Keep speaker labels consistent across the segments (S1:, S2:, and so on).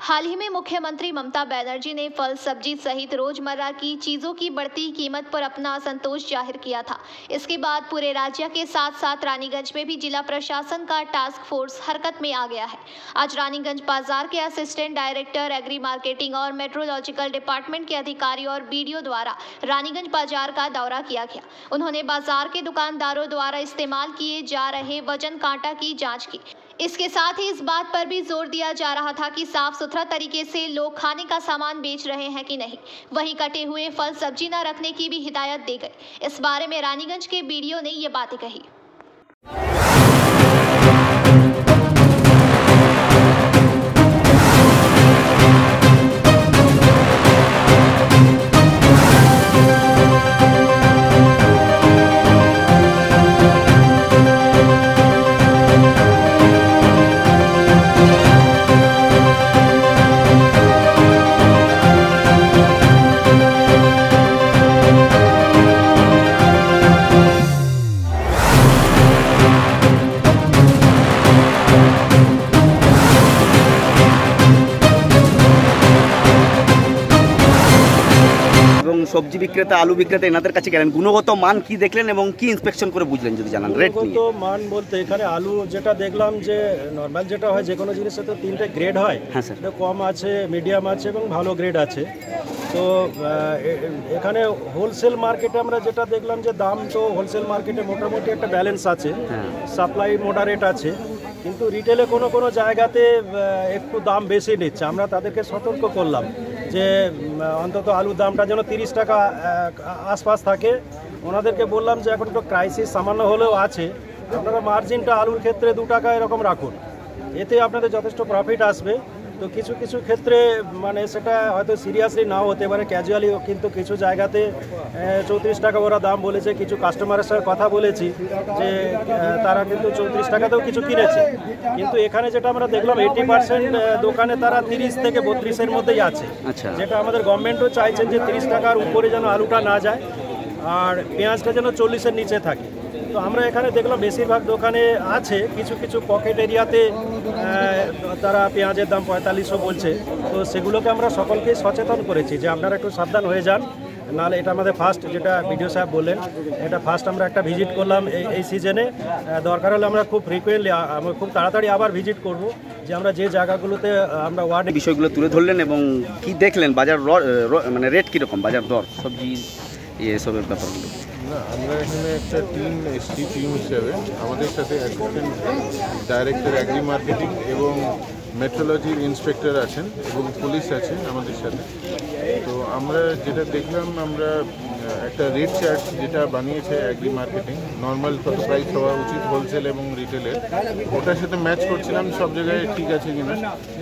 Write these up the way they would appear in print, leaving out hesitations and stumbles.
S1: हाल ही में मुख्यमंत्री ममता बनर्जी ने फल सब्जी सहित रोजमर्रा की चीजों की बढ़ती कीमत पर अपना असंतोष जाहिर किया था। इसके बाद पूरे राज्य के साथ साथ रानीगंज में भी जिला प्रशासन का टास्क फोर्स हरकत में आ गया है। आज रानीगंज बाजार के असिस्टेंट डायरेक्टर एग्री मार्केटिंग और मेट्रोलॉजिकल डिपार्टमेंट के अधिकारी और बीडीओ द्वारा रानीगंज बाजार का दौरा किया गया। उन्होंने बाजार के दुकानदारों द्वारा इस्तेमाल किए जा रहे वजन कांटा की जाँच की। इसके साथ ही इस बात पर भी जोर दिया जा रहा था कि साफ सुथरा तरीके से लोग खाने का सामान बेच रहे हैं कि नहीं। वहीं कटे हुए फल सब्जी न रखने की भी हिदायत दी गई। इस बारे में रानीगंज के बीडीओ ने ये बातें कही।
S2: সবজি বিক্রেতা আলু বিক্রেতা এনাদের কাছে গেলেন, গুণগত মান কি দেখলেন এবং কি ইন্সপেকশন করে বুঝলেন যদি জানান। রেট নিয়ে
S3: গুণগত মান বলতে এখানে আলু যেটা দেখলাম যে নরমাল যেটা হয় যে কোনো জিনিসে তো তিনটে গ্রেড হয়।
S2: হ্যাঁ স্যার,
S3: এটা কম আছে, মিডিয়াম আছে এবং ভালো গ্রেড আছে। তো এখানে হোলসেল মার্কেটে আমরা যেটা দেখলাম যে দাম তো হোলসেল মার্কেটে মোটামুটি একটা ব্যালেন্স আছে, সাপ্লাই মডারেট আছে, কিন্তু রিটেলে কোনো কোনো জায়গাতে একটু দাম বেশি নিচ্ছে। আমরা তাদেরকে সতর্ক করলাম যে অন্তত আলুর দামটা যেন 30 টাকা আশপাশ থাকে। ওনাদেরকে বললাম যে এখন তো ক্রাইসিস সামান্য হলেও আছে, আপনারা মার্জিনটা আলুর ক্ষেত্রে 2 টাকা এরকম রাখুন, এতে আপনাদের যথেষ্ট প্রফিট আসবে। তো কিছু কিছু ক্ষেত্রে মানে সেটা হয়তো সিরিয়াসলি নাও হতে পারে, ক্যাজুয়ালি, কিন্তু কিছু জায়গাতে 34 টাকা ওরা দাম বলেছে। কিছু কাস্টমারের সাথে কথা বলেছি যে তারা কিন্তু 34 টাকাতেও কিছু কিনেছে, কিন্তু এখানে যেটা আমরা দেখলাম 80% দোকানে তারা 30 থেকে 32-এর মধ্যেই আছে। যেটা আমাদের গভর্নমেন্টও চাইছেন যে 30 টাকার উপরে যেন আলুটা না যায় আর পেঁয়াজটা যেন 40-এর নিচে থাকে। তো আমরা এখানে দেখলাম বেশিরভাগ দোকানে আছে, কিছু কিছু পকেট এরিয়াতে তারা পেঁয়াজের দাম 4500 বলছে। তো সেগুলোকে আমরা সকলকে সচেতন করেছি যে আপনারা একটু সাবধান হয়ে যান, নাহলে এটা আমাদের ফার্স্ট, যেটা বিডিও সাহেব বললেন, এটা ফার্স্ট আমরা একটা ভিজিট করলাম এই সিজনে। দরকার হলে আমরা খুব ফ্রিকুয়েন্টলি, আমরা খুব তাড়াতাড়ি আবার ভিজিট করব, যে আমরা যে জায়গাগুলোতে আমরা ওয়ার্ডে
S2: বিষয়গুলো তুলে ধরলেন এবং কি দেখলেন বাজার মানে রেট কীরকম, বাজার দর সবজি এসবের ব্যাপারগুলো।
S4: না, আমরা এখানে একটা টিম এসছি, টিম হিসেবে আমাদের সাথে অ্যাসিস্ট্যান্ট ডাইরেক্টর অ্যাগ্রি মার্কেটিং এবং মেট্রোলজির ইন্সপেক্টর আছেন এবং পুলিশ আছে আমাদের সাথে। তো আমরা যেটা দেখলাম, আমরা একটা রেট চার্ট যেটা বানিয়েছে অ্যাগ্রি মার্কেটিং, নর্মাল কত প্রাইস হওয়া উচিত হোলসেল এবং রিটেলের, ওটার সাথে ম্যাচ করছিলাম সব জায়গায় ঠিক আছে কিনা।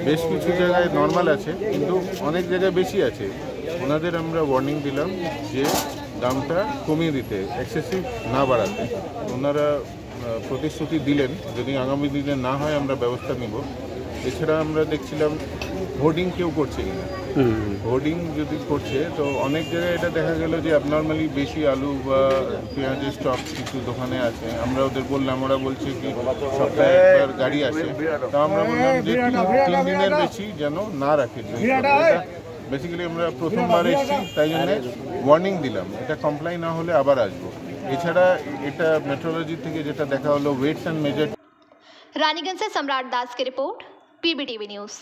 S4: বেশ কিছু জায়গায় নর্মাল আছে, কিন্তু অনেক জায়গায় বেশি আছে। ওনাদের আমরা ওয়ার্নিং দিলাম যে দামটা কমিয়ে দিতে, এক্সেসিভ না বাড়াতে। ওনারা প্রতিশ্রুতি দিলেন যদি আগামী দিনে না হয় আমরা ব্যবস্থা নিব। এছাড়া আমরা দেখছিলাম হোর্ডিং কেউ করছে কিনা, হোর্ডিং যদি করছে তো অনেক জায়গায় এটা দেখা গেল যে অ্যাবনর্মালি বেশি আলু বা পেঁয়াজের স্টক কিছু দোকানে আছে। আমরা ওদের বললাম, ওরা বলছে কি সপ্তাহে একবার গাড়ি আসে, তো আমরা বললাম যে 3 দিনের বেশি যেন না রাখে। বেসিক্যালি আমরা প্রথমবার এসেছি, তাই জন্য ওয়ার্নিং দিলাম, এটা কমপ্লাই না হলে আবার আসবো। এছাড়া এটা মেট্রোলজি থেকে যেটা দেখা হলো ওয়েটস অ্যান্ড মেজার।
S1: रानीगंज से सम्राट दास की रिपोर्ट, पीबीटीवी न्यूज़।